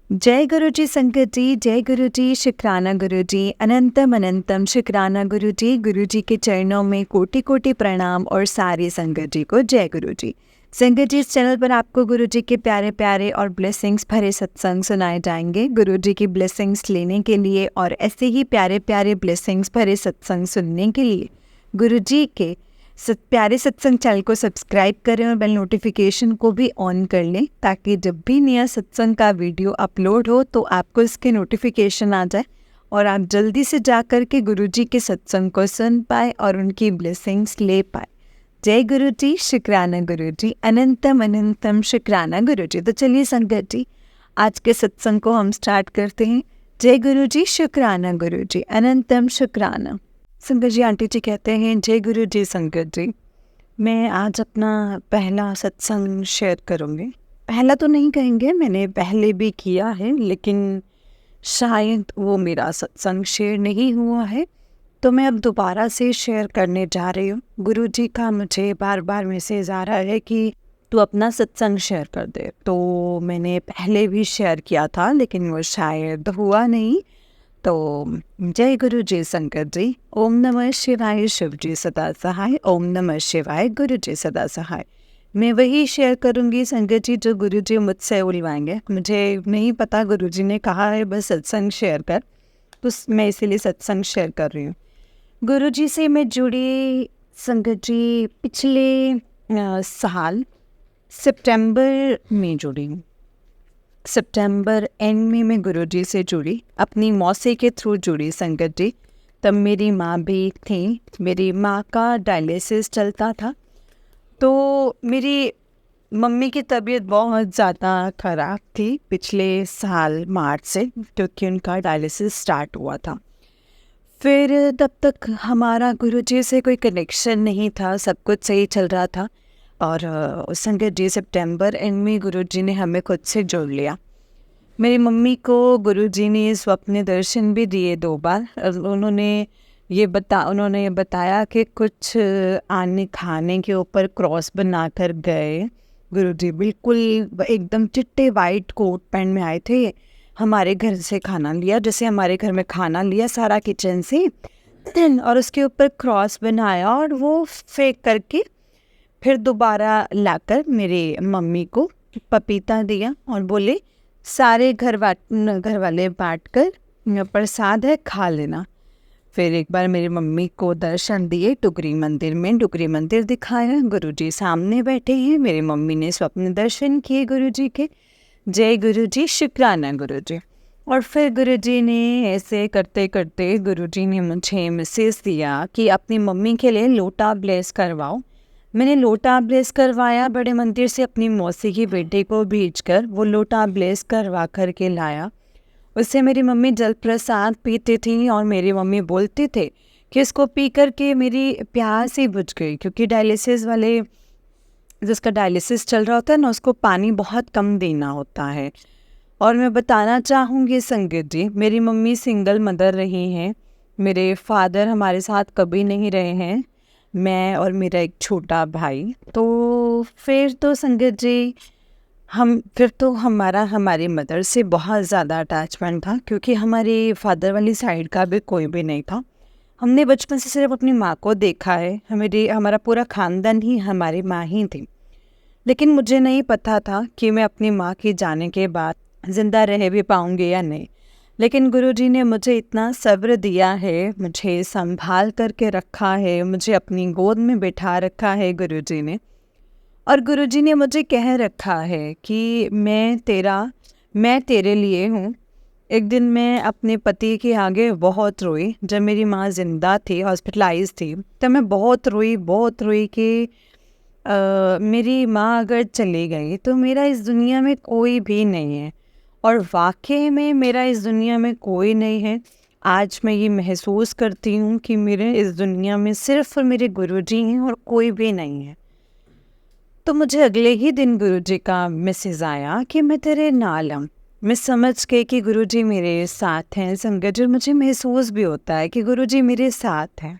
जय गुरु जी संगत जी, जय गुरु जी, शुक्राना गुरु जी, अनंतम अनंतम शुक्राना गुरु जी के चरणों में कोटि कोटि प्रणाम और सारी संगत जी को जय गुरु जी। संगत जी, इस चैनल पर आपको गुरु जी के प्यारे प्यारे और ब्लेसिंग्स भरे सत्संग सुनाए जाएंगे। गुरु जी की ब्लेसिंग्स लेने के लिए और ऐसे ही प्यारे प्यारे ब्लेसिंग्स भरे सत्संग सुनने के लिए गुरु जी के प्यारे सत्संग चैनल को सब्सक्राइब करें और बेल नोटिफिकेशन को भी ऑन कर लें, ताकि जब भी नया सत्संग का वीडियो अपलोड हो तो आपको इसके नोटिफिकेशन आ जाए और आप जल्दी से जा कर के गुरु जी के सत्संग को सुन पाए और उनकी ब्लेसिंग्स ले पाए। जय गुरु जी, शुक्राना गुरु जी, अनंतम अनंतम शुक्राना गुरु जी। तो चलिए संगत जी, आज के सत्संग को हम स्टार्ट करते हैं। जय गुरु जी, शुक्राना गुरु जी, अनंतम शुक्राना। संगत जी, आंटी जी कहते हैं जय गुरु जी संगत जी। मैं आज अपना पहला सत्संग शेयर करूँगी। पहला तो नहीं कहेंगे, मैंने पहले भी किया है, लेकिन शायद वो मेरा सत्संग शेयर नहीं हुआ है, तो मैं अब दोबारा से शेयर करने जा रही हूँ। गुरु जी का मुझे बार बार मैसेज आ रहा है कि तू अपना सत्संग शेयर कर दे। तो मैंने पहले भी शेयर किया था, लेकिन वो शायद हुआ नहीं। तो जय गुरु जी संगत जी, ओम नमः शिवाय, शिव जी सदा सहाय, ओम नमः शिवाय, गुरु जी सदा सहाय। मैं वही शेयर करूंगी संगत जी जो गुरु जी मुझसे बुलवाएंगे। मुझे नहीं पता, गुरु जी ने कहा है बस सत्संग शेयर कर, तो मैं इसीलिए सत्संग शेयर कर रही हूँ। गुरु जी से मैं जुड़ी संगत जी पिछले साल सितंबर में जुड़ी हूँ। सितंबर एंड में मैं गुरु जी से जुड़ी, अपनी मौसी के थ्रू जुड़ी संगत जी। तब मेरी माँ भी थी, मेरी माँ का डायलिसिस चलता था। तो मेरी मम्मी की तबीयत बहुत ज़्यादा ख़राब थी पिछले साल मार्च से, क्योंकि उनका डायलिसिस स्टार्ट हुआ था। फिर तब तक हमारा गुरु जी से कोई कनेक्शन नहीं था, सब कुछ सही चल रहा था। और संगत जी सितंबर एंड में गुरु जी ने हमें खुद से जोड़ लिया। मेरी मम्मी को गुरु जी ने स्वप्न दर्शन भी दिए 2 बार। उन्होंने ये बताया कि कुछ आने खाने के ऊपर क्रॉस बना कर गए। गुरु जी बिल्कुल एकदम चिट्टे वाइट कोट पैंट में आए थे, हमारे घर से खाना लिया, जैसे हमारे घर में खाना लिया सारा किचन से, और उसके ऊपर क्रॉस बनाया और वो फेंक करके फिर दोबारा लाकर मेरी मम्मी को पपीता दिया और बोले सारे घर वाले बांट कर प्रसाद है, खा लेना। फिर एक बार मेरी मम्मी को दर्शन दिए टुकरी मंदिर में, टुकरी मंदिर दिखाया, गुरुजी सामने बैठे हैं, मेरी मम्मी ने स्वप्न दर्शन किए गुरुजी के। जय गुरु जी, शुक्राना गुरु जी। और फिर गुरुजी ने ऐसे करते करते गुरुजी ने मुझे मैसेज दिया कि अपनी मम्मी के लिए लोटा ब्लेस करवाओ। मैंने लोटा ब्लेस करवाया बड़े मंदिर से, अपनी मौसी की बेटे को भेजकर वो लोटा ब्लेस करवा कर के लाया। उससे मेरी मम्मी जल प्रसाद पीती थी और मेरी मम्मी बोलते थे कि इसको पी कर के मेरी प्यास ही बुझ गई, क्योंकि डायलिसिस वाले, जिसका डायलिसिस चल रहा होता है ना, उसको पानी बहुत कम देना होता है। और मैं बताना चाहूँगी संगत जी, मेरी मम्मी सिंगल मदर रही हैं, मेरे फादर हमारे साथ कभी नहीं रहे हैं, मैं और मेरा एक छोटा भाई। तो फिर तो संगत जी हमारी मदर से बहुत ज़्यादा अटैचमेंट था, क्योंकि हमारे फादर वाली साइड का भी कोई भी नहीं था। हमने बचपन से सिर्फ अपनी माँ को देखा है, हमारा पूरा ख़ानदान ही हमारी माँ ही थी। लेकिन मुझे नहीं पता था कि मैं अपनी माँ के जाने के बाद ज़िंदा रह भी पाऊँगी या नहीं। लेकिन गुरुजी ने मुझे इतना सब्र दिया है, मुझे संभाल करके रखा है, मुझे अपनी गोद में बिठा रखा है गुरुजी ने। और गुरुजी ने मुझे कह रखा है कि मैं तेरे लिए हूँ। एक दिन मैं अपने पति के आगे बहुत रोई, जब मेरी माँ ज़िंदा थी, हॉस्पिटलाइज थी, तब मैं बहुत रोई कि मेरी माँ अगर चली गई तो मेरा इस दुनिया में कोई भी नहीं है। और वाकई में मेरा इस दुनिया में कोई नहीं है। आज मैं ये महसूस करती हूँ कि मेरे इस दुनिया में सिर्फ मेरे गुरुजी हैं और कोई भी नहीं है। तो मुझे अगले ही दिन गुरुजी का मैसेज आया कि मैं तेरे नाल हूँ। मैं समझ गई कि गुरुजी मेरे साथ हैं संगत जी, मुझे महसूस भी होता है कि गुरुजी मेरे साथ हैं।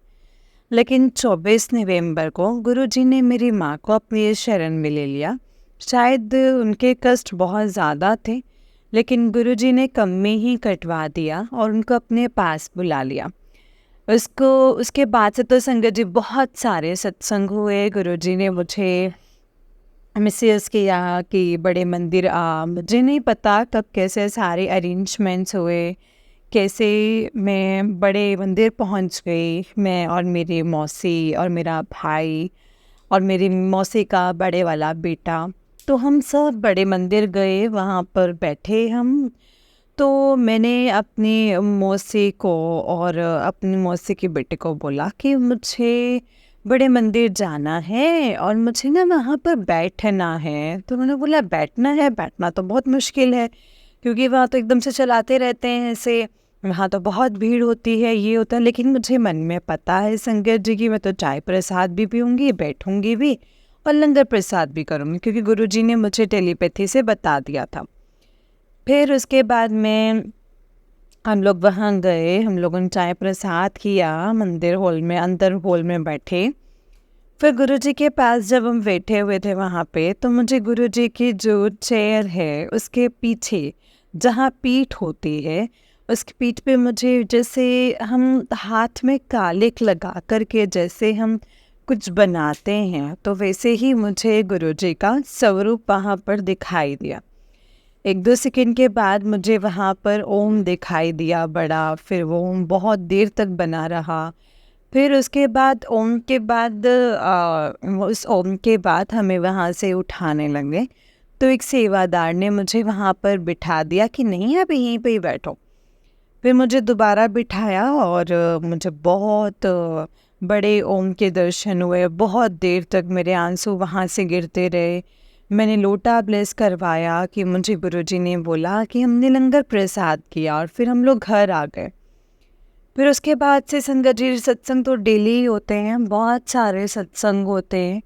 लेकिन 24 नवंबर को गुरुजी ने मेरी माँ को अपनी शरण में ले लिया। शायद उनके कष्ट बहुत ज़्यादा थे, लेकिन गुरुजी ने कम में ही कटवा दिया और उनको अपने पास बुला लिया। उसके बाद से तो संगत जी बहुत सारे सत्संग हुए। गुरुजी ने मुझे मिसेस किया कि बड़े मंदिर मुझे नहीं पता कब कैसे सारे अरेंजमेंट्स हुए, कैसे मैं बड़े मंदिर पहुंच गई, मैं और मेरी मौसी और मेरा भाई और मेरी मौसी का बड़े वाला बेटा। तो हम सब बड़े मंदिर गए, वहाँ पर बैठे हम। तो मैंने अपनी मौसी को और अपनी मौसी के बेटे को बोला कि मुझे बड़े मंदिर जाना है और मुझे ना वहाँ पर बैठना है। तो उन्होंने बोला बैठना है, बैठना तो बहुत मुश्किल है क्योंकि वहाँ तो एकदम से चलाते रहते हैं ऐसे, वहाँ तो बहुत भीड़ होती है, ये होता है। लेकिन मुझे मन में पता है संगत जी की मैं तो चाय प्रसाद भी पीऊँगी, बैठूँगी भी और लंगर प्रसाद भी करूँगी, क्योंकि गुरुजी ने मुझे टेलीपैथी से बता दिया था। फिर उसके बाद में हम लोग वहाँ गए, हम लोगों ने चाय प्रसाद किया, मंदिर हॉल में अंदर हॉल में बैठे। फिर गुरुजी के पास जब हम बैठे हुए थे वहाँ पे, तो मुझे गुरुजी की जो चेयर है उसके पीछे जहाँ पीठ होती है, उसकी पीठ पे मुझे जैसे हम हाथ में कालिक लगा करके जैसे हम कुछ बनाते हैं, तो वैसे ही मुझे गुरुजी का स्वरूप वहाँ पर दिखाई दिया। 1-2 सेकंड के बाद मुझे वहाँ पर ओम दिखाई दिया बड़ा, फिर वो ओम बहुत देर तक बना रहा। फिर उसके बाद ओम के बाद उस ओम के बाद हमें वहाँ से उठाने लगे। तो एक सेवादार ने मुझे वहाँ पर बिठा दिया कि नहीं अभी यहीं पे ही बैठो। फिर मुझे दोबारा बिठाया और मुझे बहुत बड़े ओम के दर्शन हुए। बहुत देर तक मेरे आंसू वहाँ से गिरते रहे। मैंने लोटा ब्लेस करवाया कि मुझे गुरुजी ने बोला कि हमने लंगर प्रसाद किया और फिर हम लोग घर आ गए। फिर उसके बाद से संगत जी सत्संग तो डेली ही होते हैं, बहुत सारे सत्संग होते हैं।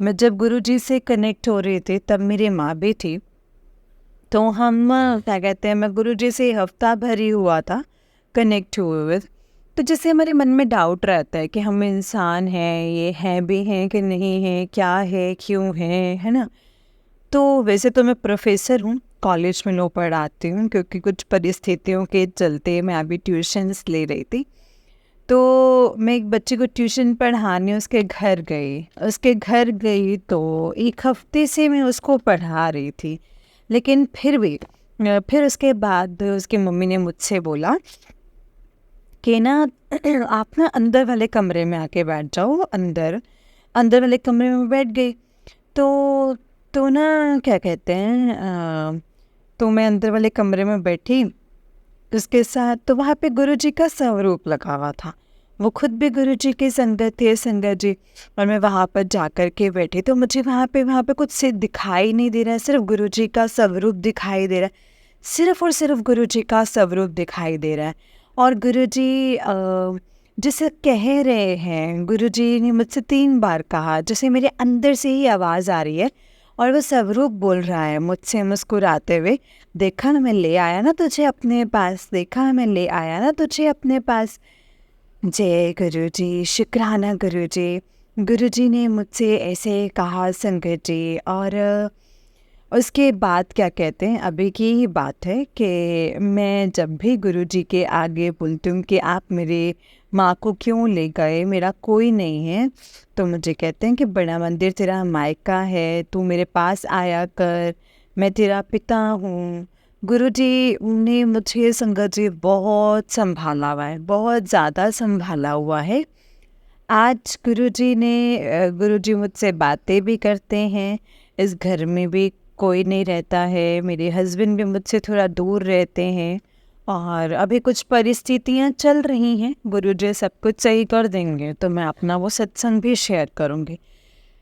मैं जब गुरुजी से कनेक्ट हो रही थी तब मेरी माँ भी थी, तो हम क्या कहते हैं, मैं गुरुजी से हफ्ता भर ही हुआ था कनेक्ट हुए हुए। तो जैसे हमारे मन में डाउट रहता है कि हम इंसान हैं, ये हैं भी हैं कि नहीं हैं, क्या है क्यों है ना। तो वैसे तो मैं प्रोफेसर हूँ, कॉलेज में लो पढ़ाती हूँ, क्योंकि कुछ परिस्थितियों के चलते मैं अभी ट्यूशन्स ले रही थी। तो मैं एक बच्चे को ट्यूशन पढ़ाने उसके घर गई तो 1 हफ्ते से मैं उसको पढ़ा रही थी। लेकिन फिर भी फिर उसके बाद उसकी मम्मी ने मुझसे बोला कि ना आप ना अंदर वाले कमरे में आके बैठ जाओ। अंदर वाले कमरे में बैठ गई। तो ना क्या कहते हैं, तो मैं अंदर वाले कमरे में बैठी उसके साथ। तो वहाँ पे गुरुजी का स्वरूप लगा हुआ था, वो खुद भी गुरुजी की संगत जी। और मैं वहाँ पर जा कर के बैठी, तो मुझे वहाँ पे कुछ से दिखाई नहीं दे रहा है, सिर्फ गुरुजी का स्वरूप दिखाई दे रहा है, सिर्फ और सिर्फ गुरुजी का स्वरूप दिखाई दे रहा है। और गुरुजी जैसे कह रहे हैं, गुरुजी ने मुझसे 3 बार कहा, जैसे मेरे अंदर से ही आवाज़ आ रही है और वो स्वरूप बोल रहा है मुझसे मुस्कुराते हुए, देखा ना मैं ले आया ना तुझे अपने पास, देखा मैं ले आया ना तुझे अपने पास। जय गुरुजी, शुक्राना गुरुजी। गुरुजी ने मुझसे ऐसे कहा संगत जी। और उसके बाद क्या कहते हैं, अभी की ही बात है कि मैं जब भी गुरुजी के आगे बोलती हूँ कि आप मेरे माँ को क्यों ले गए, मेरा कोई नहीं है, तो मुझे कहते हैं कि बड़ा मंदिर तेरा मायका है, तू मेरे पास आया कर, मैं तेरा पिता हूँ। गुरुजी ने मुझे संगत जी बहुत संभाला हुआ है, बहुत ज़्यादा संभाला हुआ है। आज गुरुजी मुझसे बातें भी करते हैं, इस घर में भी कोई नहीं रहता है, मेरे हस्बैंड भी मुझसे थोड़ा दूर रहते हैं और अभी कुछ परिस्थितियां चल रही हैं, गुरुजी सब कुछ सही कर देंगे तो मैं अपना वो सत्संग भी शेयर करूँगी।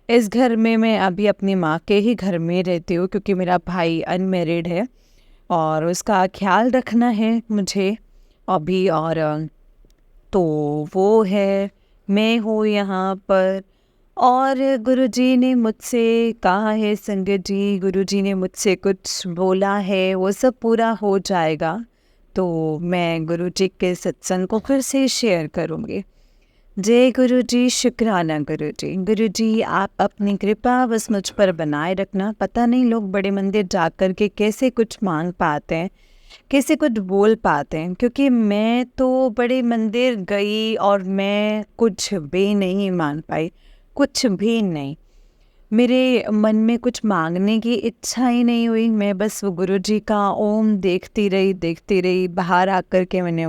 इस घर में मैं अभी अपनी माँ के ही घर में रहती हूँ, क्योंकि मेरा भाई अनमैरिड है और उसका ख्याल रखना है मुझे अभी। और तो वो है, मैं हूँ यहाँ पर। और गुरुजी ने मुझसे कहा है संगत जी, गुरुजी ने मुझसे कुछ बोला है, वो सब पूरा हो जाएगा तो मैं गुरुजी के सत्संग को फिर से शेयर करूँगी। जय गुरु जी, शुक्राना गुरु जी। गुरु जी, आप अपनी कृपा बस मुझ पर बनाए रखना। पता नहीं लोग बड़े मंदिर जा कर के कैसे कुछ मांग पाते हैं, कैसे कुछ बोल पाते हैं, क्योंकि मैं तो बड़े मंदिर गई और मैं कुछ भी नहीं मांग पाई, कुछ भी नहीं। मेरे मन में कुछ मांगने की इच्छा ही नहीं हुई। मैं बस वो गुरु जी का ओम देखती रही। बाहर आकर के मैंने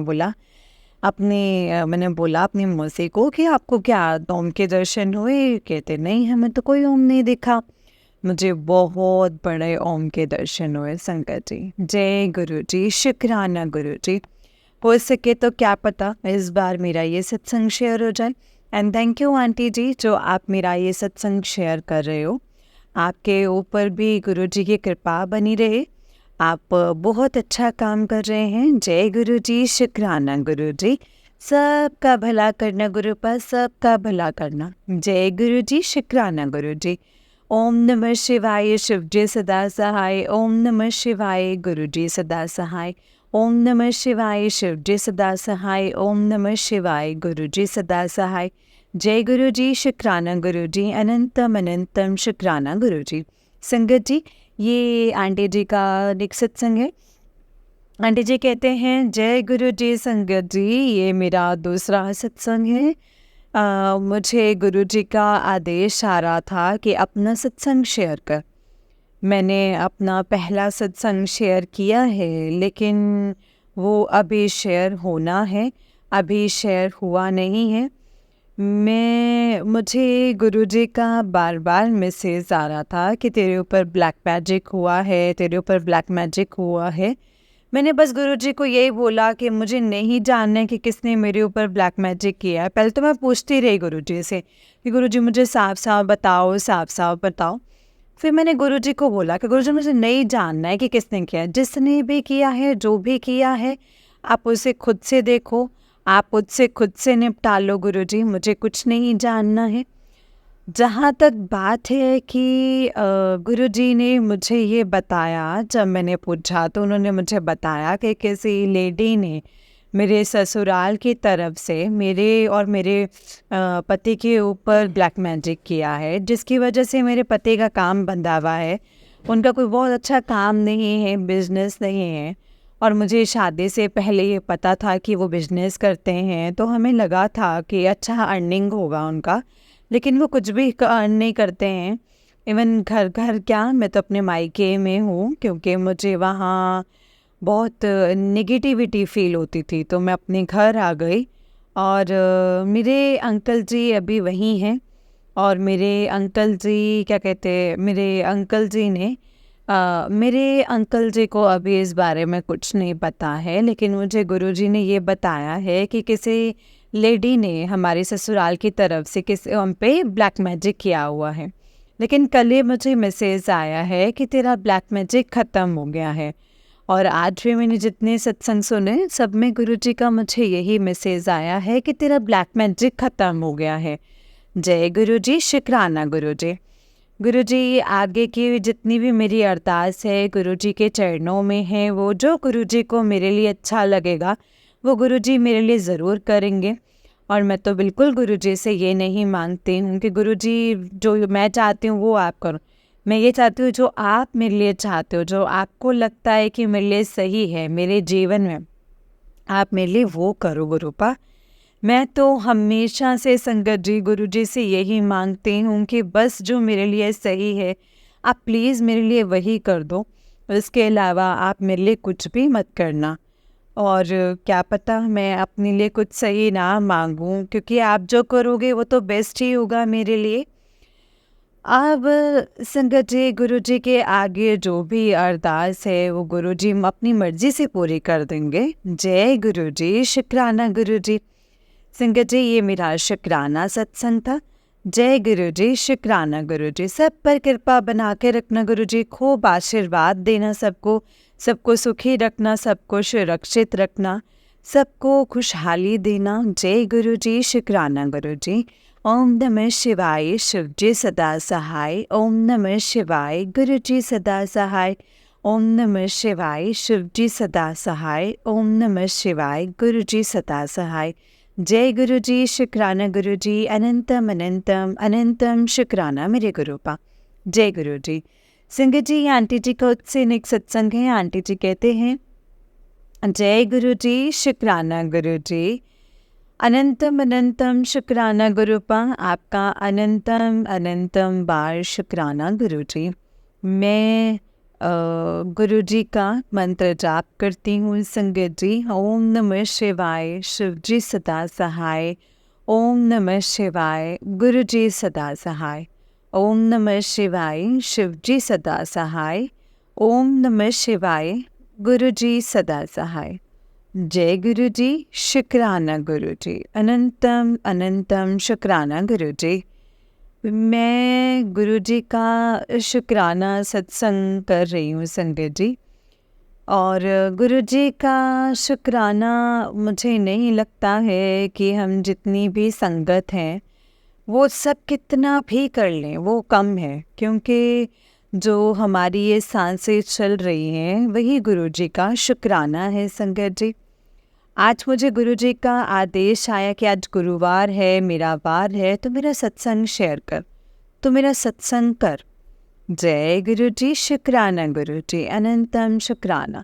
बोला अपनी मौसी को कि आपको क्या ओम के दर्शन हुए? कहते नहीं, हमें तो कोई ओम नहीं दिखा। मुझे बहुत बड़े ओम के दर्शन हुए संगत जी। जय गुरु जी, शुक्राना गुरु जी। हो सके तो क्या पता इस बार मेरा ये सत्संग शेयर हो जाए। एंड थैंक यू आंटी जी, जो आप मेरा ये सत्संग शेयर कर रहे हो। आपके ऊपर भी गुरु जी की कृपा बनी रहे। आप बहुत अच्छा काम कर रहे हैं। जय गुरु जी, शुक्राना गुरु जी। सबका भला करना गुरु पास, सबका भला करना। जय गुरु जी, शुक्राना गुरु जी। ओम नमः शिवाय, शिव जी सदा सहाय। ओम नमः शिवाय, गुरु जी सदा सहाय। ओम नमः शिवाय, शिव जी सदा सहाय। ओम नमः शिवाय, गुरु जी सदा सहाय। जय गुरु जी, शुक्राना गुरु जी। अनंतम अनंतम शुक्राना गुरु जी। संगत जी, ये आंटी जी का एक सत्संग है। आंटी जी कहते हैं, जय गुरु जी संगत जी, ये मेरा दूसरा सत्संग है। मुझे गुरु जी का आदेश आ रहा था कि अपना सत्संग शेयर कर। मैंने अपना पहला सत्संग शेयर किया है, लेकिन वो अभी शेयर होना है, अभी शेयर हुआ नहीं है। मुझे गुरु जी का बार बार मैसेज आ रहा था कि तेरे ऊपर ब्लैक मैजिक हुआ है, तेरे ऊपर ब्लैक मैजिक हुआ है। मैंने बस गुरु जी को यही बोला कि मुझे नहीं जानना है कि किसने मेरे ऊपर ब्लैक मैजिक किया है। पहले तो मैं पूछती रही गुरु जी से कि गुरु जी मुझे साफ साफ बताओ, साफ साफ बताओ। फिर मैंने गुरु जी को बोला कि गुरु जी मुझे नहीं जानना है कि किसने किया है। जिसने भी किया है, जो भी किया है, आप उसे खुद से देखो, आप उससे खुद से निपटा लो गुरु जी, मुझे कुछ नहीं जानना है। जहाँ तक बात है कि गुरु जी ने मुझे ये बताया, जब मैंने पूछा तो उन्होंने मुझे बताया कि किसी लेडी ने मेरे ससुराल की तरफ से मेरे और मेरे पति के ऊपर ब्लैक मैजिक किया है, जिसकी वजह से मेरे पति का काम बंधा हुआ है। उनका कोई बहुत अच्छा काम नहीं है, बिजनेस नहीं है। और मुझे शादी से पहले ये पता था कि वो बिजनेस करते हैं, तो हमें लगा था कि अच्छा अर्निंग होगा उनका, लेकिन वो कुछ भी अर्न नहीं करते हैं। इवन घर घर क्या, मैं तो अपने मायके में हूँ, क्योंकि मुझे वहाँ बहुत नेगेटिविटी फील होती थी, तो मैं अपने घर आ गई। और मेरे अंकल जी अभी वहीं हैं। और मेरे अंकल जी क्या कहते हैं, मेरे अंकल जी को अभी इस बारे में कुछ नहीं पता है, लेकिन मुझे गुरुजी ने ये बताया है कि किसी लेडी ने हमारे ससुराल की तरफ से किसी हम पे ब्लैक मैजिक किया हुआ है। लेकिन कल ही मुझे मैसेज आया है कि तेरा ब्लैक मैजिक ख़त्म हो गया है। और आज भी मैंने जितने सत्संग सुने, सब में गुरुजी का मुझे यही मैसेज आया है कि तेरा ब्लैक मैजिक ख़त्म हो गया है। जय गुरु जी, शुक्राना गुरु जी। गुरु जी, आगे की जितनी भी मेरी अरदास है गुरु जी के चरणों में है। वो जो गुरु जी को मेरे लिए अच्छा लगेगा वो गुरु जी मेरे लिए ज़रूर करेंगे। और मैं तो बिल्कुल गुरु जी से ये नहीं मांगती हूँ कि गुरु जी जो मैं चाहती हूँ वो आप करो। मैं ये चाहती हूँ जो आप मेरे लिए चाहते हो, जो आपको लगता है कि मेरे लिए सही है मेरे जीवन में, आप मेरे लिए वो करो गुरुपा। मैं तो हमेशा से संगत जी गुरु जी से यही मांगती हूँ कि बस जो मेरे लिए सही है आप प्लीज़ मेरे लिए वही कर दो। इसके अलावा आप मेरे लिए कुछ भी मत करना। और क्या पता मैं अपने लिए कुछ सही ना मांगूं, क्योंकि आप जो करोगे वो तो बेस्ट ही होगा मेरे लिए। अब संगत जी, गुरु जी के आगे जो भी अरदास है वो गुरु जी अपनी मर्जी से पूरी कर देंगे। जय गुरु जी, शुक्राना गुरु जी। संगत जी, ये मेरा शुक्राना सत्संग था। जय गुरु जी, शुक्राना गुरु जी। सब पर कृपा बना के रखना गुरु जी, खूब आशीर्वाद देना सबको, सबको सुखी रखना, सबको सुरक्षित रखना, सबको खुशहाली देना। जय गुरु जी, शुक्राना गुरु जी। ओम नमः शिवाय, शिव जी सदा सहाय। ओम नमः शिवाय, गुरु जी सदा सहाय। ओम नमः शिवाय, शिव जी सदा सहाय। ओम नमः शिवाय, गुरु जी सदा सहाय। जय गुरु जी, शुक्राना गुरु जी, अनंतम अनंतम अनंतम शुक्राना मेरे गुरुपा। जय गुरु जी। संगत जी, आंटी जी का उससे एक सत्संग है। आंटी जी कहते हैं, जय गुरु जी, शुक्राना गुरु जी, अनंतम अनंतम शुक्राना गुरुपा। आपका अनंतम अनंतम बार शुक्राना गुरु जी। मैं गुरु जी का मंत्र जाप करती हूँ संगत जी। ओम नमः शिवाय, शिव जी सदा सहाय। ओम नमः शिवाय, गुरु जी सदा सहाय। ओम नमः शिवाय, शिव जी सदा सहाय। ओम नमः शिवाय, गुरु जी सदा सहाय। जय गुरु जी, शुक्राना गुरु जी, अनंतम अनंतम शुक्राना गुरु जी। मैं गुरु जी का शुक्राना सत्संग कर रही हूँ संगत जी। और गुरु जी का शुक्राना मुझे नहीं लगता है कि हम जितनी भी संगत हैं वो सब कितना भी कर लें वो कम है, क्योंकि जो हमारी ये सांसें चल रही हैं वही गुरु जी का शुक्राना है संगत जी। आज मुझे गुरु जी का आदेश आया कि आज गुरुवार है, मेरा वार है, तो मेरा सत्संग शेयर कर, तो मेरा सत्संग कर। जय गुरु जी, शुक्राना गुरु जी, अनंतम शुक्राना।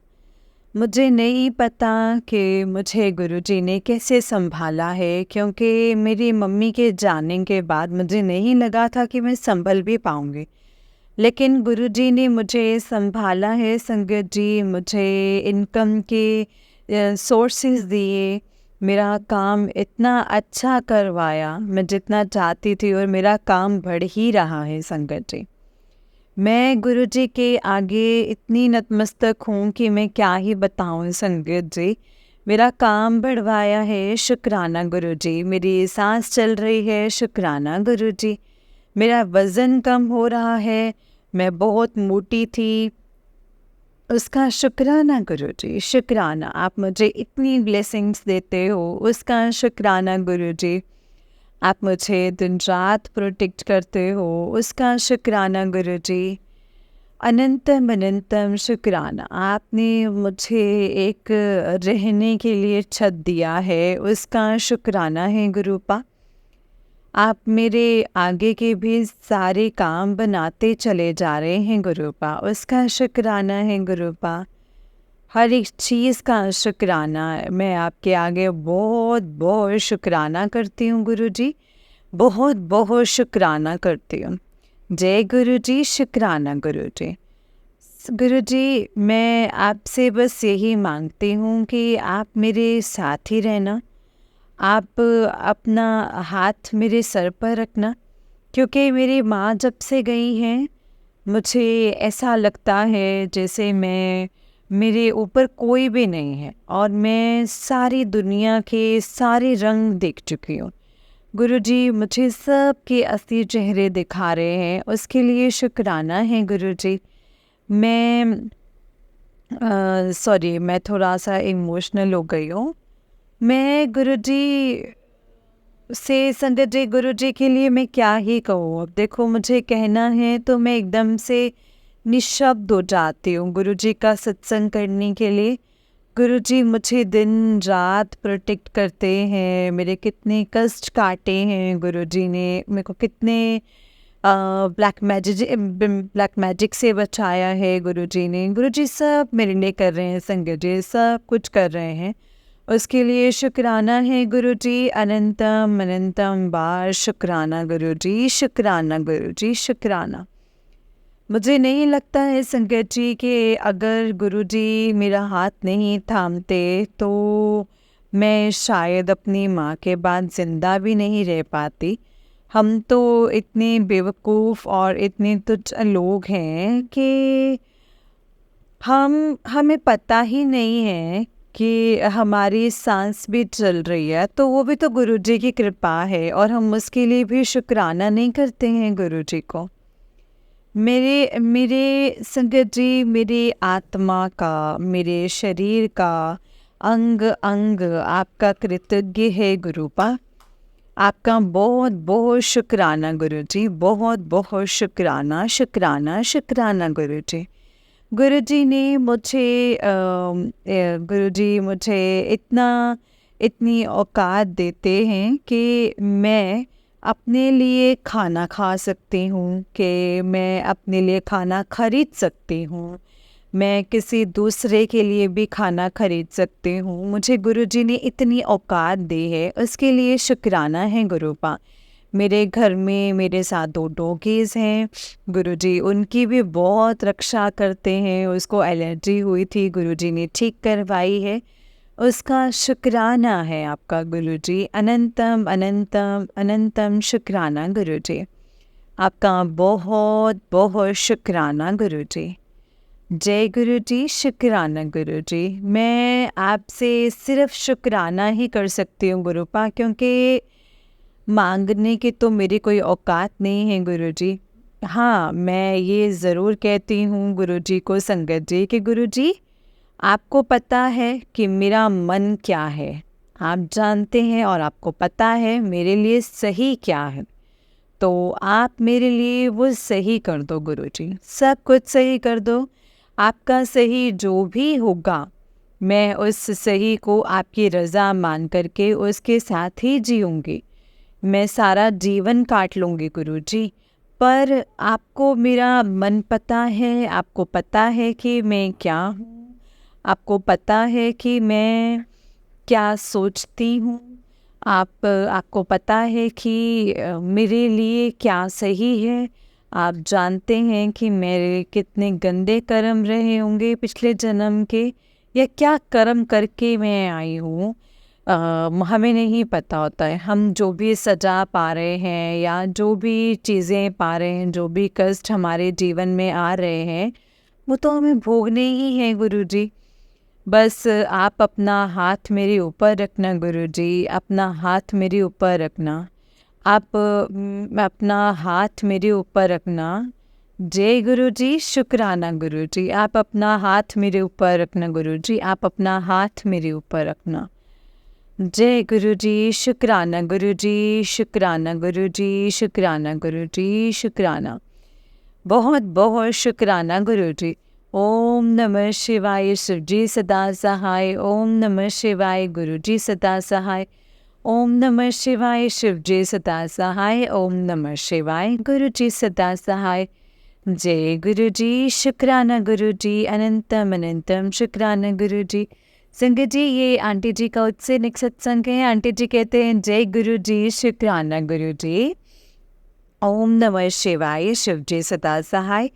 मुझे नहीं पता कि मुझे गुरु जी ने कैसे संभाला है, क्योंकि मेरी मम्मी के जाने के बाद मुझे नहीं लगा था कि मैं संभल भी पाऊँगी, लेकिन गुरु जी ने मुझे संभाला है संगत जी। मुझे इनकम के सोर्सेज दिए, मेरा काम इतना अच्छा करवाया मैं जितना चाहती थी, और मेरा काम बढ़ ही रहा है संगत जी। मैं गुरु जी के आगे इतनी नतमस्तक हूँ कि मैं क्या ही बताऊँ संगत जी। मेरा काम बढ़वाया है, शुक्राना गुरु जी। मेरी सांस चल रही है, शुक्राना गुरु जी। मेरा वज़न कम हो रहा है, मैं बहुत मोटी थी, उसका शुक्राना गुरु जी, शुक्राना। आप मुझे इतनी ब्लेसिंग्स देते हो, उसका शुक्राना गुरु जी। आप मुझे दिन रात प्रोटेक्ट करते हो, उसका शुक्राना गुरु जी। अनंतम अनंतम शुक्राना। आपने मुझे एक रहने के लिए छत दिया है, उसका शुक्राना है गुरुपा। आप मेरे आगे के भी सारे काम बनाते चले जा रहे हैं गुरुपा, उसका शुक्राना है गुरुपा। हर एक चीज़ का शुक्राना मैं आपके आगे बहुत बहुत शुक्राना करती हूँ गुरु जी, बहुत बहुत शुक्राना करती हूँ। जय गुरु जी, शुक्राना गुरु जी। गुरु जी, मैं आपसे बस यही मांगती हूँ कि आप मेरे साथ ही रहना। आप अपना हाथ मेरे सर पर रखना, क्योंकि मेरी माँ जब से गई हैं मुझे ऐसा लगता है जैसे मेरे ऊपर कोई भी नहीं है, और मैं सारी दुनिया के सारे रंग देख चुकी हूँ। गुरुजी मुझे सबके असली चेहरे दिखा रहे हैं, उसके लिए शुक्राना है गुरुजी। मैं थोड़ा सा इमोशनल हो गई हूँ। मैं गुरुजी से संगत जी, गुरुजी के लिए मैं क्या ही कहूँ। अब देखो, मुझे कहना है तो मैं एकदम से निशब्द हो जाती हूँ गुरुजी का सत्संग करने के लिए। गुरुजी मुझे दिन रात प्रोटेक्ट करते हैं, मेरे कितने कष्ट काटे हैं गुरुजी ने, मेरे को कितने ब्लैक मैजिक से बचाया है गुरुजी ने। गुरुजी सब मेरे लिए कर रहे हैं संगत जी, सब कुछ कर रहे हैं, उसके लिए शुक्राना है गुरुजी। अनंतम अनंतम बार शुक्राना गुरुजी, शुक्राना गुरुजी, शुक्राना। मुझे नहीं लगता है संगत जी कि अगर गुरुजी मेरा हाथ नहीं थामते तो मैं शायद अपनी माँ के बाद ज़िंदा भी नहीं रह पाती। हम तो इतने बेवकूफ़ और इतने तुच्छ लोग हैं कि हमें पता ही नहीं है कि हमारी सांस भी चल रही है, तो वो भी तो गुरुजी की कृपा है, और हम उसके लिए भी शुक्राना नहीं करते हैं गुरुजी को। मेरे संगत जी, मेरी आत्मा का, मेरे शरीर का अंग अंग आपका कृतज्ञ है गुरुपा। आपका बहुत बहुत शुक्राना गुरुजी, बहुत बहुत शुक्राना, शुक्राना, शुक्राना गुरुजी। गुरुजी ने मुझे गुरुजी मुझे इतना इतनी औकात देते हैं कि मैं अपने लिए खाना खा सकती हूँ, कि मैं अपने लिए खाना खरीद सकती हूँ, मैं किसी दूसरे के लिए भी खाना खरीद सकती हूँ। मुझे गुरुजी ने इतनी औकात दी है, उसके लिए शुक्राना है गुरुपा। मेरे घर में मेरे साथ 2 डॉगीज़ हैं, गुरुजी उनकी भी बहुत रक्षा करते हैं। उसको एलर्जी हुई थी, गुरुजी ने ठीक करवाई है, उसका शुक्राना है आपका गुरुजी। अनंतम अनंतम अनंतम शुक्राना गुरुजी, आपका बहुत बहुत शुक्राना गुरुजी। जय गुरुजी, शुक्राना गुरुजी। मैं आपसे सिर्फ शुक्राना ही कर सकती हूँ गुरुपा, क्योंकि मांगने की तो मेरी कोई औकात नहीं है गुरुजी। हाँ, मैं ये ज़रूर कहती हूँ गुरुजी को, संगत जी, कि गुरुजी आपको पता है कि मेरा मन क्या है, आप जानते हैं और आपको पता है मेरे लिए सही क्या है, तो आप मेरे लिए वो सही कर दो गुरुजी, सब कुछ सही कर दो। आपका सही जो भी होगा, मैं उस सही को आपकी रज़ा मान करके उसके साथ ही जीऊँगी। मैं सारा जीवन काट लूँगी गुरुजी, पर आपको मेरा मन पता है, आपको पता है कि मैं क्या हूँ, आपको पता है कि मैं क्या सोचती हूँ, आपको पता है कि मेरे लिए क्या सही है। आप जानते हैं कि मेरे कितने गंदे कर्म रहे होंगे पिछले जन्म के, या क्या कर्म करके मैं आई हूँ, हमें नहीं पता होता है। हम जो भी सजा पा रहे हैं या जो भी चीज़ें पा रहे हैं, जो भी कष्ट हमारे जीवन में आ रहे हैं, वो तो हमें भोगने ही हैं गुरुजी। बस आप अपना हाथ मेरे ऊपर रखना गुरुजी, अपना हाथ मेरे ऊपर रखना। आप अपना हाथ मेरे ऊपर रखना। जय गुरुजी, शुक्राना गुरुजी। आप अपना हाथ मेरे ऊपर रखना गुरुजी, आप अपना हाथ मेरे ऊपर रखना। जय गुरुजी, शुक्राना गुरुजी, शुक्राना गुरुजी, शुक्राना गुरुजी, शुक्राना। बहुत बहुत शुक्राना गुरुजी। ओम नमः शिवाय, शिवजी सदा सहाय। ओम नमः शिवाय, गुरुजी सदा सहाय। ओम नमः शिवाय, शिवजी सदा सहाय। ओम नमः शिवाय, गुरुजी सदा सहाय। जय गुरुजी, शुक्राना गुरुजी, अनंतम अनंतम शुक्राना गुरुजी। संगत जी, ये आंटी जी का उत्सनिक सत्संग है। आंटी जी कहते हैं, जय गुरुजी, शुक्राना गुरुजी। ओम नमः शिवाय, शिवजी सदा सहाय।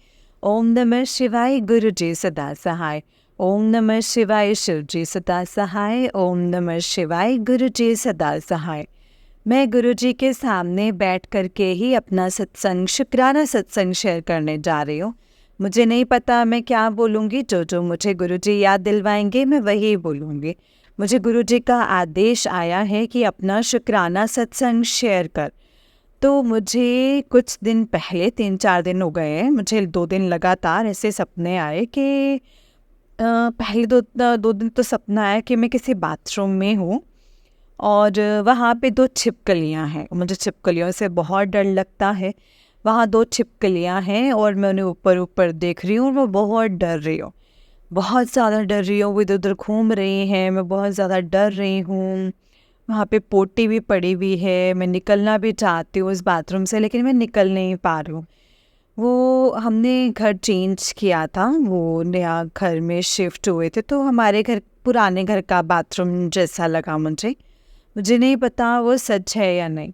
ओम नमः शिवाय, गुरुजी सदा सहाय। ओम नमः शिवाय, शिवजी सदा सहाय। ओम नमः शिवाय, गुरुजी सदा सहाय। मैं गुरुजी के सामने बैठ करके ही अपना सत्संग, शुक्राना सत्संग शेयर करने जा रही हूँ। मुझे नहीं पता मैं क्या बोलूँगी, जो जो मुझे गुरुजी याद दिलवाएंगे मैं वही बोलूँगी। मुझे गुरुजी का आदेश आया है कि अपना शुक्राना सत्संग शेयर कर। तो मुझे कुछ दिन पहले, 3-4 दिन हो गए हैं, मुझे 2 दिन लगातार ऐसे सपने आए कि पहले 2 दिन तो सपना आया कि मैं किसी बाथरूम में हूँ और वहाँ पे 2 छिपकलियाँ हैं। मुझे छिपकलियों से बहुत डर लगता है। वहाँ 2 छिपकलियाँ हैं और मैं उन्हें ऊपर ऊपर देख रही हूँ और मैं बहुत डर रही हूँ, बहुत ज़्यादा डर रही हूँ। वो इधर उधर घूम रही हैं, मैं बहुत ज़्यादा डर रही हूँ। वहाँ पे पोटी भी पड़ी हुई है, मैं निकलना भी चाहती हूँ उस बाथरूम से, लेकिन मैं निकल नहीं पा रही हूँ। वो हमने घर चेंज किया था, वो नया घर में शिफ्ट हुए थे, तो हमारे घर, पुराने घर का बाथरूम जैसा लगा मुझे। मुझे नहीं पता वो सच है या नहीं।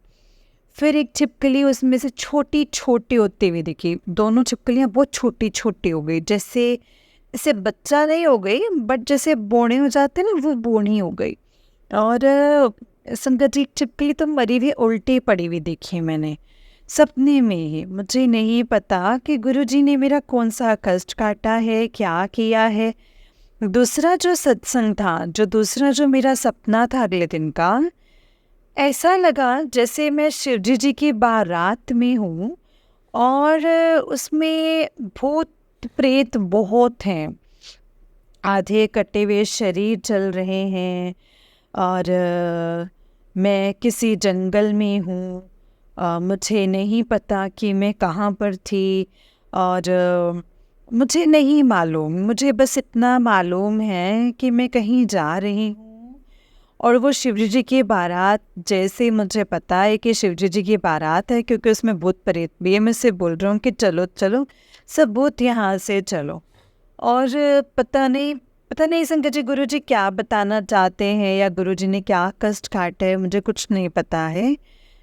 फिर एक छिपकली उसमें से छोटी छोटी होती हुई दिखी। दोनों छिपकलियाँ बहुत छोटी छोटी हो गई, जैसे जैसे बच्चा नहीं हो गई, बट जैसे बौने हो जाते ना, वो बौनी हो गई। और संगत जी, छिपकली तो मरी हुई उल्टी पड़ी हुई देखी मैंने सपने में ही। मुझे नहीं पता कि गुरुजी ने मेरा कौन सा कष्ट काटा है, क्या किया है। दूसरा जो सत्संग था, दूसरा मेरा सपना था अगले दिन का, ऐसा लगा जैसे मैं शिवजी जी की बारात में हूँ और उसमें भूत प्रेत बहुत हैं, आधे कटे हुए शरीर चल रहे हैं और मैं किसी जंगल में हूँ। मुझे नहीं पता कि मैं कहाँ पर थी और मुझे नहीं मालूम, मुझे बस इतना मालूम है कि मैं कहीं जा रही हूँ और वो शिवजी जी की बारात, जैसे मुझे पता है कि शिवजी जी की बारात है क्योंकि उसमें भूत प्रेत भी है, मैं उससे बोल रहा हूँ कि चलो चलो सब भूत यहाँ से चलो। और पता नहीं संकट जी गुरु जी क्या बताना चाहते हैं या गुरु जी ने क्या कष्ट काटे है, मुझे कुछ नहीं पता है।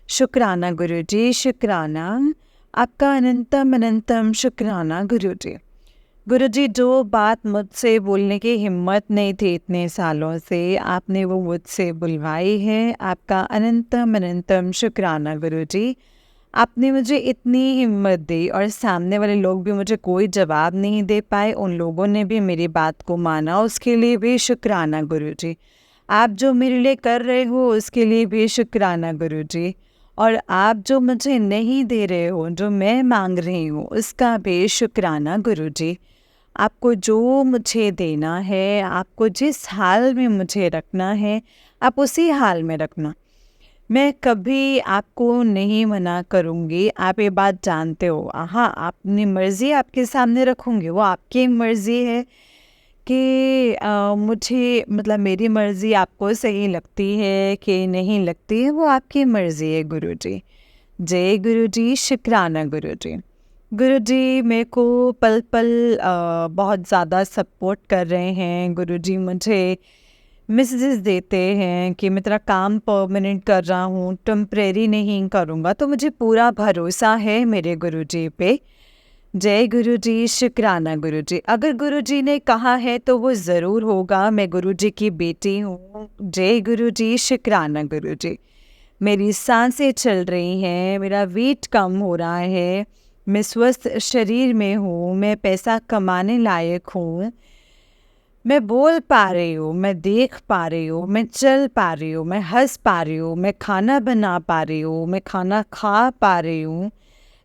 शुक्राना गुरु जी, शुक्राना, आपका अनंतम अनंतम शुक्राना गुरु जी। गुरु जी, जो बात मुझसे बोलने की हिम्मत नहीं थी इतने सालों से, आपने वो मुझसे बुलवाई है। आपका अनंतम अनंतम शुक्राना गुरु जी। आपने मुझे इतनी हिम्मत दी और सामने वाले लोग भी मुझे कोई जवाब नहीं दे पाए, उन लोगों ने भी मेरी बात को माना, उसके लिए भी शुक्राना गुरु जी। आप जो मेरे लिए कर रहे हो उसके लिए भी शुक्राना गुरु जी। और आप जो मुझे नहीं दे रहे हो, जो मैं मांग रही हूँ, उसका भी शुक्राना गुरु जी। आपको जो मुझे देना है, आपको जिस हाल में मुझे रखना है, आप उसी हाल में रखना। मैं कभी आपको नहीं मना करूँगी, आप ये बात जानते हो। हाँ, अपनी मर्ज़ी आपके सामने रखूँगी, वो आपकी मर्ज़ी है कि मुझे मतलब मेरी मर्ज़ी आपको सही लगती है कि नहीं लगती है, वो आपकी मर्ज़ी है गुरु जी। जय गुरु जी, शुक्राना गुरु जी। गुरु जी मेरे को पल पल बहुत ज़्यादा सपोर्ट कर रहे हैं। गुरु जी मुझे मैसेजेस देते हैं कि मैं तेरा काम परमानेंट कर रहा हूँ, टेम्परेरी नहीं करूँगा। तो मुझे पूरा भरोसा है मेरे गुरु जी पे। जय गुरु जी, शुक्राना गुरु जी। अगर गुरु जी ने कहा है तो वो ज़रूर होगा। मैं गुरु जी की बेटी हूँ। जय गुरु जी, शुक्राना गुरु जी। मेरी सांसें चल रही हैं, मेरा वेट कम हो रहा है, मैं स्वस्थ शरीर में हूँ, मैं पैसा कमाने लायक हूँ, मैं बोल पा रही हूँ, मैं देख पा रही हूँ, मैं चल पा रही हूँ, मैं हंस पा रही हूँ, मैं खाना बना पा रही हूँ, मैं खाना खा पा रही हूँ।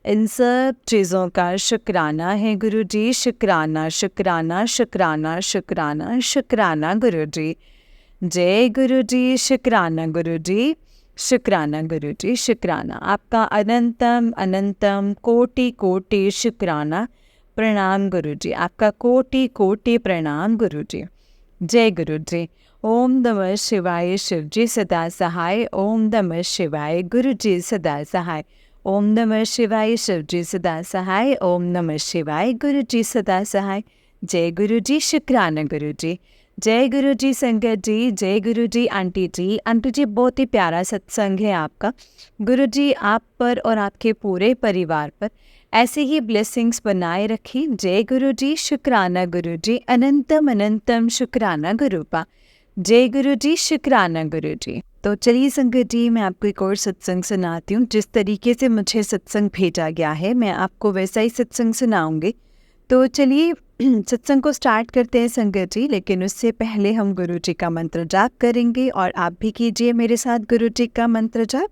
इन सब चीज़ों का शुक्राना है गुरु जी। शुक्राना शुक्राना शुक्राना शुक्राना शुक्राना गुरु जी। जय गुरु जी, शुक्राना गुरु जी, शुक्राना गुरु जी, शुक्राना। आपका अनंतम अनंतम कोटि कोटि शुक्राना, प्रणाम गुरु जी। आपका कोटि कोटि प्रणाम गुरु जी। जय गुरु जी। ओम नमः शिवाय, शिव जी सदा सहाय। ओम नमः शिवाय, गुरु जी सदा सहाय। ओम नमः शिवाय, शिव जी सदा सहाय। ओम नमः शिवाय, गुरु जी सदा सहाय। जय गुरु जी, शुक्राना गुरु जी। जय गुरु जी संगत जी, जय गुरु जी आंटी जी। आंटी जी बहुत ही प्यारा सत्संग है आपका। गुरु जी आप पर और आपके पूरे परिवार पर ऐसे ही ब्लेसिंग्स बनाए रखें। जय गुरु जी, शुक्राना गुरु जी। अनंतम अनंतम शुक्राना गुरुपा। जय गुरु जी, शुक्राना गुरु जी। तो चलिए संगत जी, मैं आपको एक और सत्संग सुनाती हूँ। जिस तरीके से मुझे सत्संग भेजा गया है मैं आपको वैसा ही सत्संग सुनाऊंगी। तो चलिए सत्संग को स्टार्ट करते हैं संगत जी, लेकिन उससे पहले हम गुरु जी का मंत्र जाप करेंगे और आप भी कीजिए मेरे साथ गुरु जी का मंत्र जाप।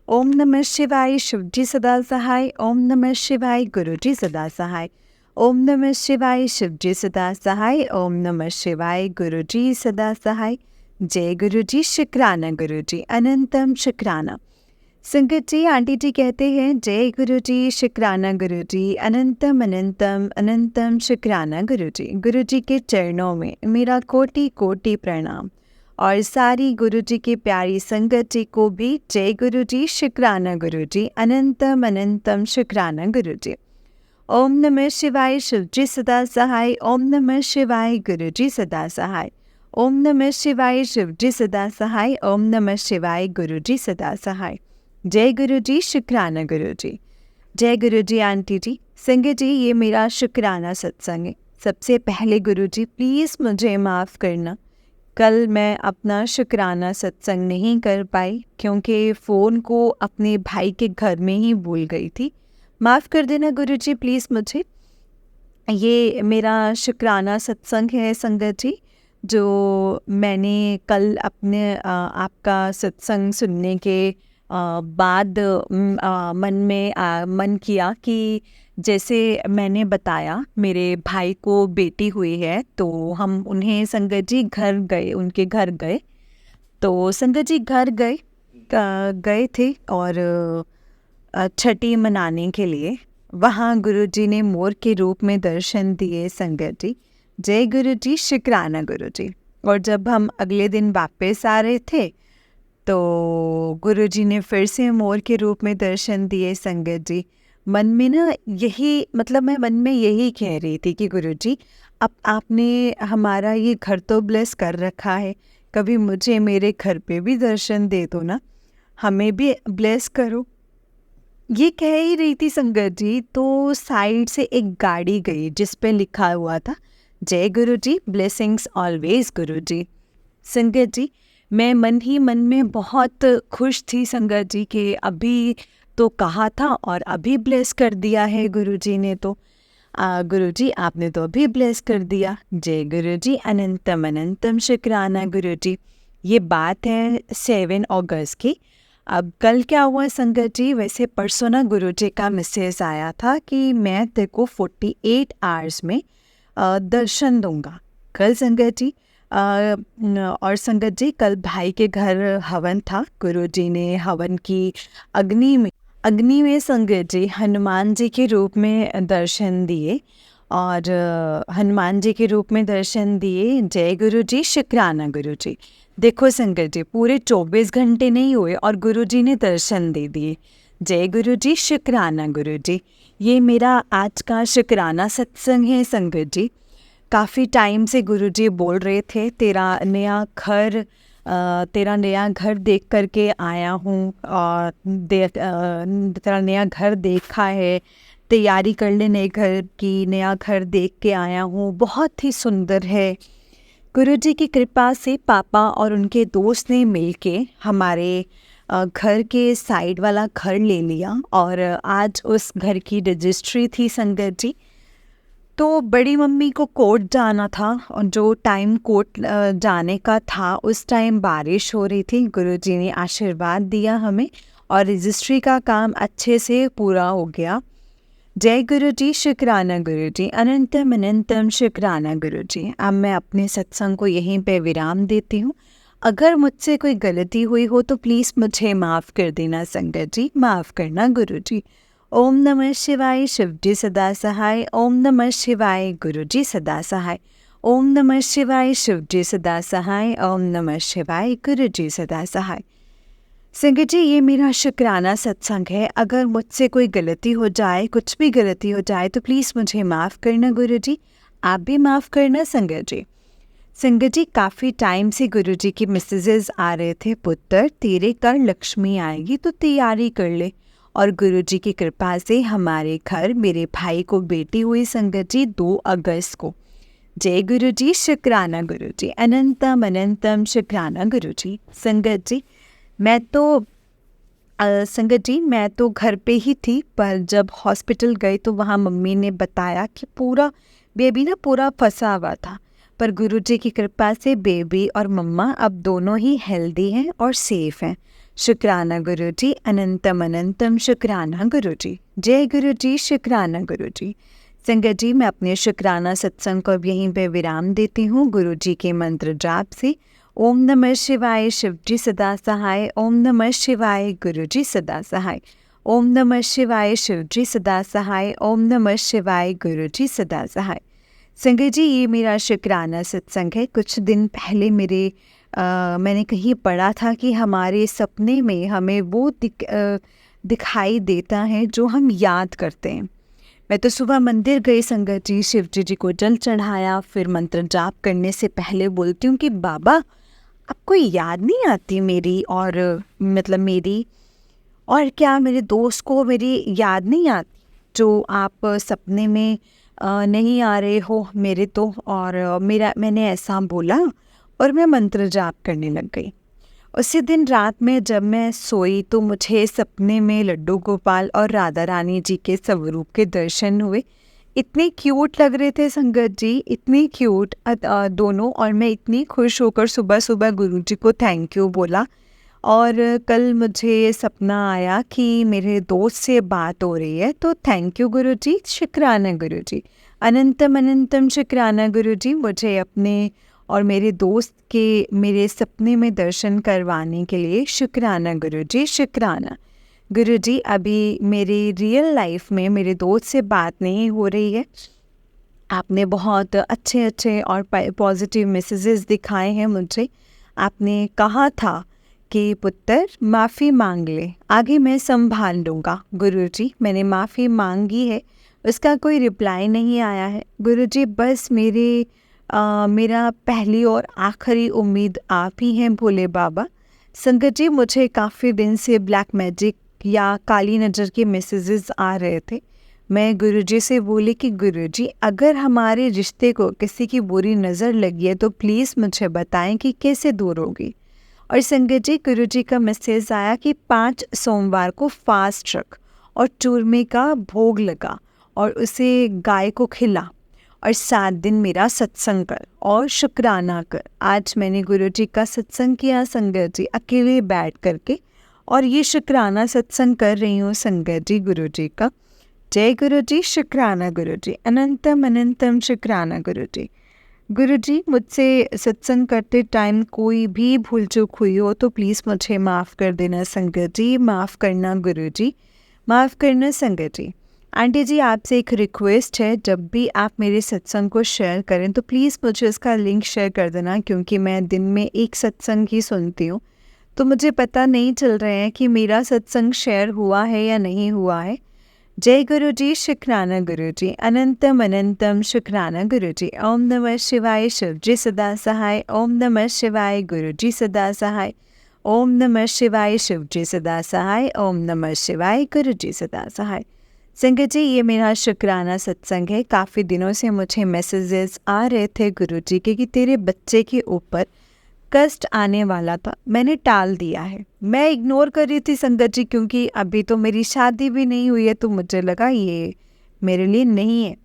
ओम नमः शिवाय, शिव जी सदा सहाय। ओम नमः शिवाय, गुरु जी सदा सहाय। ओम नमः शिवाय, शिव जी सदा सहाय। ओम नमः शिवाय, गुरु जी सदा सहाय। जय गुरु जी, शुक्राना गुरु जी, अनंतम शुक्राना। संगत जी आंटी जी कहते हैं जय गुरु जी, शुक्राना गुरु जी, अनंतम अनंतम अनंतम शुक्राना गुरु जी। गुरु जी के चरणों में मेरा कोटि कोटि प्रणाम और सारी गुरु जी की प्यारी संगत जी को भी जय गुरु जी, शुक्राना गुरु जी, अनंतम अनंतम शुक्राना गुरु जी। ओम नमः शिवाय, शिव जी सदा सहाय। ओम नमः शिवाय, गुरु जी सदा सहाय। ओम नमः शिवाय, शिव जी सदा सहाय। ओम नमः शिवाय, गुरु जी सदा सहाय। जय गुरु जी, शुक्राना गुरु जी। जय गुरु जी आंटी जी। संगत जी ये मेरा शुक्राना सत्संग है। सबसे पहले गुरु जी प्लीज़ मुझे माफ़ करना, कल मैं अपना शुक्राना सत्संग नहीं कर पाई क्योंकि फ़ोन को अपने भाई के घर में ही भूल गई थी। माफ़ कर देना गुरु जी प्लीज़ मुझे। ये मेरा शुक्राना सत्संग है संगत जी, जो मैंने कल अपने आपका सत्संग सुनने के बाद मन किया कि जैसे मैंने बताया मेरे भाई को बेटी हुई है तो हम उन्हें संगत जी घर गए, उनके घर गए। तो संगत जी घर गए थे और छठी मनाने के लिए वहाँ गुरुजी ने मोर के रूप में दर्शन दिए संगत जी। जय गुरु जी, शुक्राना गुरु जी। और जब हम अगले दिन वापस आ रहे थे तो गुरुजी ने फिर से मोर के रूप में दर्शन दिए संगत जी। मन में ना यही मतलब मैं मन में यही कह रही थी कि गुरुजी अब आपने हमारा ये घर तो ब्लेस कर रखा है, कभी मुझे मेरे घर पे भी दर्शन दे दो ना, हमें भी ब्लेस करो। ये कह ही रही थी संगत जी, तो साइड से एक गाड़ी गई जिस पे लिखा हुआ था जय गुरुजी, ब्लेसिंग्स ऑलवेज गुरुजी। संगत जी मैं मन ही मन में बहुत खुश थी संगत जी कि अभी तो कहा था और अभी ब्लेस कर दिया है गुरुजी ने। तो गुरुजी आपने तो अभी ब्लेस कर दिया। जय गुरुजी, अनंतम अनंतम शुक्राना गुरुजी। ये बात है 7 अगस्त की। अब कल क्या हुआ संगत जी, वैसे परसों ना गुरुजी का मैसेज आया था कि मैं तेरे को 48 आवर्स में दर्शन दूंगा कल संगत जी। और संगत जी कल भाई के घर हवन था, गुरुजी ने हवन की अग्नि में संगत जी हनुमान जी के रूप में दर्शन दिए और हनुमान जी के रूप में दर्शन दिए। जय गुरुजी, शुक्राना गुरुजी। देखो संगत जी पूरे 24 घंटे नहीं हुए और गुरुजी ने दर्शन दे दिए। जय गुरुजी, शुक्राना गुरुजी। ये मेरा आज का शुक्राना सत्संग है संगत जी। काफ़ी टाइम से गुरुजी बोल रहे थे तेरा नया घर देख करके आया हूँ और तेरा नया घर देखा है, तैयारी कर ले नए घर की, नया घर देख के आया हूँ, बहुत ही सुंदर है। गुरुजी की कृपा से पापा और उनके दोस्त ने मिलके हमारे घर के साइड वाला घर ले लिया और आज उस घर की रजिस्ट्री थी संगत जी। तो बड़ी मम्मी को कोर्ट जाना था और जो टाइम कोर्ट जाने का था उस टाइम बारिश हो रही थी। गुरुजी ने आशीर्वाद दिया हमें और रजिस्ट्री का काम अच्छे से पूरा हो गया। जय गुरुजी, शुक्राना गुरुजी, अनंतम अनंतम शुक्राना गुरुजी। अब मैं अपने सत्संग को यहीं पे विराम देती हूँ। अगर मुझसे कोई गलती हुई हो तो प्लीज़ मुझे माफ़ कर देना संगत जी, माफ़ करना गुरुजी। ओम नमः शिवाय, शिवजी सदा सहाय। ओम नमः शिवाय, गुरुजी सदा सहाय। ओम नमः शिवाय, शिवजी सदा सहाय। ओम नमः शिवाय, गुरुजी सदा सहाय। संगत जी ये मेरा शुक्राना सत्संग है। अगर मुझसे कोई गलती हो जाए, कुछ भी गलती हो जाए तो प्लीज़ मुझे माफ़ करना गुरुजी, आप भी माफ़ करना संगत जी। संगत जी काफ़ी टाइम से गुरुजी की मैसेजेस आ रहे थे, पुत्र तेरे घर लक्ष्मी आएगी तो तैयारी कर ले। और गुरुजी की कृपा से हमारे घर मेरे भाई को बेटी हुई संगत जी 2 अगस्त को। जय गुरुजी, शुक्राना गुरुजी, अनंतम अनंतम शुक्राना गुरुजी। संगत जी मैं तो घर पे ही थी, पर जब हॉस्पिटल गई तो वहाँ मम्मी ने बताया कि पूरा बेबी ना पूरा फंसा हुआ था, पर गुरुजी की कृपा से बेबी और मम्मा अब दोनों ही हेल्दी हैं और सेफ हैं। शुक्राना गुरुजी, अनंतम अनंतम शुक्राना गुरुजी। जय गुरुजी, शुक्राना गुरुजी। संगत जी मैं अपने शुक्राना सत्संग को अब यहीं पे विराम देती हूँ गुरुजी के मंत्र जाप से। ओम नमः शिवाय, शिवजी सदा सहाय। ओम नमः शिवाय, गुरुजी सदा सहाय। ओम नमः शिवाय, शिवजी सदा सहाय। ओम नमः शिवाय, गुरुजी सदा सहाय। संगत जी ये मेरा शुक्राना सत्संग है। कुछ दिन पहले मैंने कहीं पढ़ा था कि हमारे सपने में हमें वो दिखाई देता है जो हम याद करते हैं। मैं तो सुबह मंदिर गई संगत जी, शिव जी को जल चढ़ाया, फिर मंत्र जाप करने से पहले बोलती हूँ कि बाबा आपको याद नहीं आती मेरी और मेरी और क्या मेरे दोस्त को मेरी याद नहीं आती जो आप सपने में नहीं आ रहे हो मेरे तो। और मैंने ऐसा बोला और मैं मंत्र जाप करने लग गई। उसी दिन रात में जब मैं सोई तो मुझे सपने में लड्डू गोपाल और राधा रानी जी के स्वरूप के दर्शन हुए। इतने क्यूट लग रहे थे संगत जी, इतने क्यूट दोनों। और मैं इतनी खुश होकर सुबह सुबह गुरुजी को थैंक यू बोला। और कल मुझे सपना आया कि मेरे दोस्त से बात हो रही है, तो थैंक यू गुरुजी, शुक्राना गुरुजी, अनंतम अनंतम शुक्राना गुरुजी, मुझे अपने और मेरे दोस्त के मेरे सपने में दर्शन करवाने के लिए। शुक्राना गुरुजी, शुक्राना गुरुजी। अभी मेरी रियल लाइफ में मेरे दोस्त से बात नहीं हो रही है, आपने बहुत अच्छे अच्छे और पॉजिटिव मैसेजेस दिखाए हैं मुझे। आपने कहा था कि पुत्र माफ़ी मांग ले, आगे मैं संभाल लूँगा। गुरुजी मैंने माफ़ी मांगी है, उसका कोई रिप्लाई नहीं आया है। गुरुजी बस मेरा पहली और आखिरी उम्मीद आप ही हैं भोले बाबा। संगत जी मुझे काफ़ी दिन से ब्लैक मैजिक या काली नज़र के मैसेजेस आ रहे थे। मैं गुरुजी से बोली कि गुरुजी अगर हमारे रिश्ते को किसी की बुरी नज़र लगी है तो प्लीज़ मुझे बताएं कि कैसे दूर होगी। और संगत जी गुरुजी का मैसेज आया कि 5 सोमवार को फास्ट रख और चूरमे का भोग लगा और उसे गाय को खिला और 7 दिन मेरा सत्संग कर और शुक्राना कर। आज मैंने गुरुजी का सत्संग किया संगत जी, अकेले बैठ करके, और ये शुक्राना सत्संग कर रही हूँ संगत जी गुरुजी का। जय गुरुजी, शुक्राना गुरुजी, अनंतम अनंतम शुक्राना गुरुजी। गुरुजी मुझसे सत्संग करते टाइम कोई भी भूल चूक हुई हो तो प्लीज़ मुझे माफ़ कर देना संगत जी, माफ़ करना गुरुजी, माफ़ करना संगत जी। आंटी जी आपसे एक रिक्वेस्ट है, जब भी आप मेरे सत्संग को शेयर करें तो प्लीज़ मुझे उसका लिंक शेयर कर देना, क्योंकि मैं दिन में एक सत्संग ही सुनती हूँ तो मुझे पता नहीं चल रहा है कि मेरा सत्संग शेयर हुआ है या नहीं हुआ है। जय गुरुजी, शुक्राना गुरुजी, अनंतम अनंतम शुक्राना गुरुजी। ओम नमः शिवाय, शिव जी सदा सहाय। ओम नमः शिवाय, गुरुजी सदा सहाय। ओम नमः शिवाय, शिव जी सदा सहाय। ओम नमः शिवाय, गुरुजी सदा सहाय। संगत जी ये मेरा शुक्राना सत्संग है। काफ़ी दिनों से मुझे मैसेजेस आ रहे थे गुरुजी के कि तेरे बच्चे के ऊपर कष्ट आने वाला था, मैंने टाल दिया है। मैं इग्नोर कर रही थी संगत जी, क्योंकि अभी तो मेरी शादी भी नहीं हुई है तो मुझे लगा ये मेरे लिए नहीं है।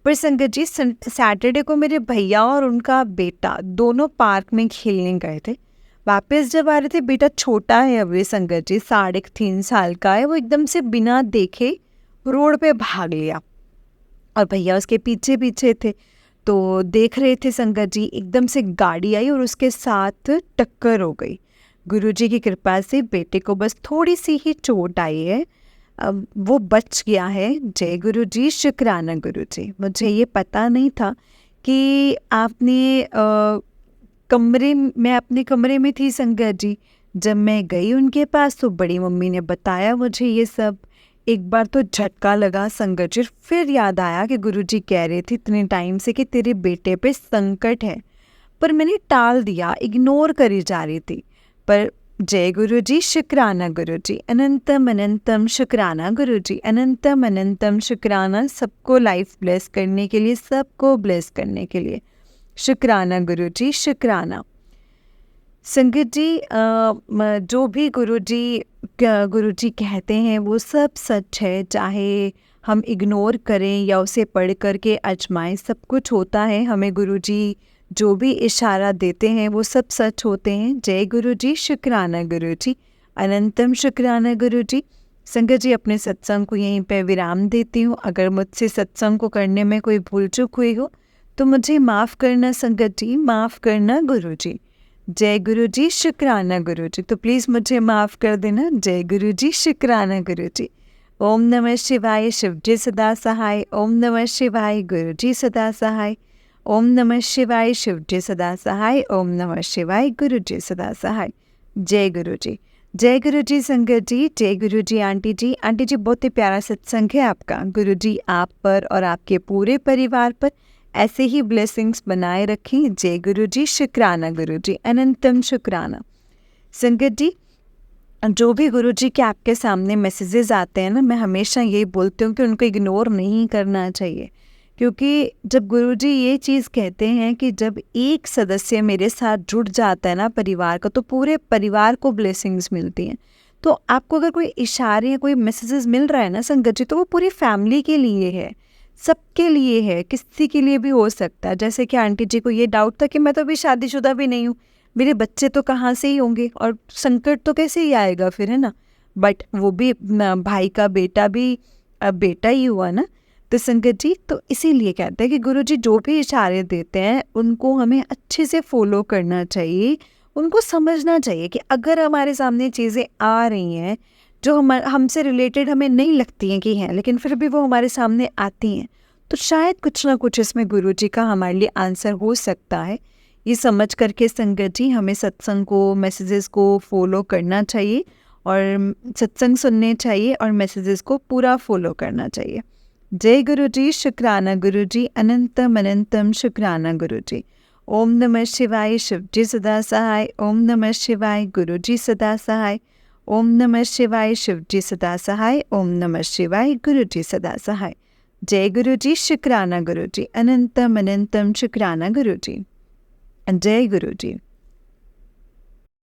पर संगत जी सैटरडे को मेरे भैया और उनका बेटा दोनों पार्क में खेलने गए थे। वापस जब आ रहे थे, बेटा छोटा है अभी संगत जी, 3.5 साल का है, वो एकदम से बिना देखे रोड पे भाग लिया और भैया उसके पीछे पीछे थे। तो देख रहे थे संगत जी, एकदम से गाड़ी आई और उसके साथ टक्कर हो गई। गुरुजी की कृपा से बेटे को बस थोड़ी सी ही चोट आई है, अब वो बच गया है। जय गुरुजी, शुक्राना गुरुजी। मुझे ये पता नहीं था कि आपने मैं अपने कमरे में थी संगत जी। जब मैं गई उनके पास तो बड़ी मम्मी ने बताया मुझे ये सब। एक बार तो झटका लगा संगत जी, फिर याद आया कि गुरुजी कह रहे थे इतने टाइम से कि तेरे बेटे पे संकट है, पर मैंने टाल दिया, इग्नोर करी जा रही थी। पर जय गुरुजी, शुक्राना गुरुजी, अनंतम अनंतम शुक्राना गुरुजी, अनंतम अनंतम शुक्राना सबको लाइफ ब्लेस करने के लिए, सबको ब्लेस करने के लिए। शुक्राना गुरुजी, शुक्राना। संगत जी जो भी गुरुजी कहते हैं वो सब सच है, चाहे हम इग्नोर करें या उसे पढ़ करके आजमाएं, सब कुछ होता है। हमें गुरुजी जो भी इशारा देते हैं वो सब सच होते हैं। जय गुरुजी, शुक्राना गुरुजी, अनंतम शुक्राना गुरुजी। संगत जी अपने सत्संग को यहीं पे विराम देती हूँ। अगर मुझसे सत्संग को करने में कोई भूल चूक हुई हो तो मुझे माफ़ करना संगत जी, माफ़ करना गुरुजी। जय गुरुजी, शुक्राना गुरुजी। तो प्लीज़ मुझे माफ़ कर देना। जय गुरुजी, शुक्राना गुरुजी। ओम नमः शिवाय, शिव जी सदा सहाय। ओम नमः शिवाय, गुरुजी सदा सहाय। ओम नमः शिवाय, शिव जी सदा सहाय। ओम नमः शिवाय, गुरुजी सदा सहाय। जय गुरुजी, जय गुरुजी संगत जी, जय गुरुजी आंटी जी। आंटी जी बहुत ही प्यारा सत्संग है आपका। गुरुजी आप पर और आपके पूरे परिवार पर ऐसे ही ब्लेसिंग्स बनाए रखें। जय गुरुजी, शुक्राना गुरुजी, अनंतम शुक्राना। संगत जी जो भी गुरुजी के आपके सामने मैसेजेस आते हैं ना, मैं हमेशा यही बोलती हूँ कि उनको इग्नोर नहीं करना चाहिए, क्योंकि जब गुरुजी ये चीज़ कहते हैं कि जब एक सदस्य मेरे साथ जुड़ जाता है ना परिवार का, तो पूरे परिवार को ब्लेसिंग्स मिलती हैं। तो आपको अगर कोई इशारे या कोई मैसेजेस मिल रहा है ना संगत जी, तो वो पूरी फैमिली के लिए है, सबके लिए है, किसी के लिए भी हो सकता है। जैसे कि आंटी जी को ये डाउट था कि मैं तो अभी शादीशुदा भी नहीं हूँ, मेरे बच्चे तो कहाँ से ही होंगे और संकट तो कैसे ही आएगा फिर, है ना। बट वो भी भाई का बेटा भी बेटा ही हुआ ना। तो संगत जी तो इसीलिए कहते हैं कि गुरुजी जो भी इशारे देते हैं उनको हमें अच्छे से फॉलो करना चाहिए, उनको समझना चाहिए कि अगर हमारे सामने चीज़ें आ रही हैं जो हमसे रिलेटेड हमें नहीं लगती हैं कि हैं, लेकिन फिर भी वो हमारे सामने आती हैं, तो शायद कुछ ना कुछ इसमें गुरुजी का हमारे लिए आंसर हो सकता है। ये समझ करके संगत जी हमें सत्संग को, मैसेजेस को फॉलो करना चाहिए और सत्संग सुनने चाहिए और मैसेजेस को पूरा फॉलो करना चाहिए। जय गुरुजी, शुक्राना गुरुजी, अनंतम अनंतम शुक्राना गुरुजी। ओम नमः शिवाय, शिव जी सदा सहाय। ओम नमः शिवाय, गुरुजी सदा सहाय। ओम नमः शिवाय, शिव जी सदा सहाय। ओम नमः शिवाय, गुरुजी सदा सहाय। जय गुरुजी, शुक्राना गुरुजी, अनंतम अनंतम शुक्राना गुरुजी। जय गुरुजी।